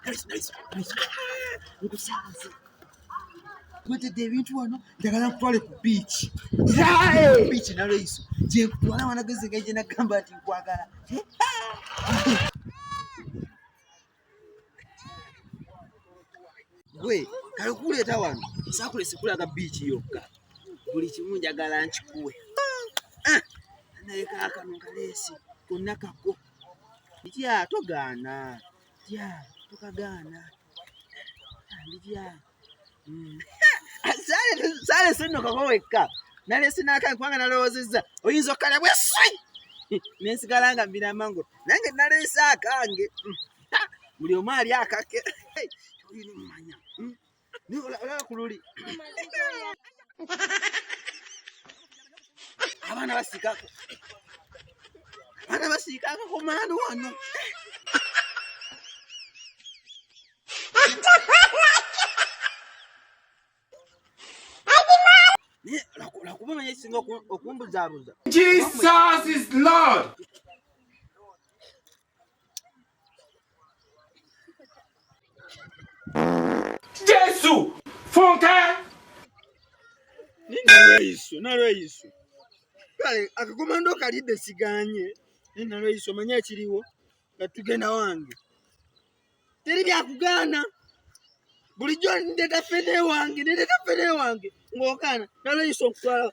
Nice. Nkusanze. Kwete ebintu wano njagala nkutwale ku beach. Beach nalweiso. Je nkutwala wanageze gaje nagamba ati nkwagala. Gwe kale kuleeta wano. Sakulese kulaga beach yokka. Buli kimu njagala nkikuwe. Naye kaakano kalesi konna kako. Nditya togaana. Tukagaana. Nditya. Sale sino kakoweka. Nale sinaka nkwanga nalowozeza. Oyinza okala bweswi. Nensigala nga mbina mango. Nange nale sakange. Buli omu ali akake. Oyino mmanya. Ola kululi. Abaana basikako. Abaana basikako ku maanu wano. Jesus is Lord. Jesus, Fonka. Nalweiso. Kale akakomando kalide siganye. Nalweiso manya kiriwo. Katugenda wange. Teri byakugana. Bulijjo ndeta fene wange. Ngokana. Nalweiso nkutwala.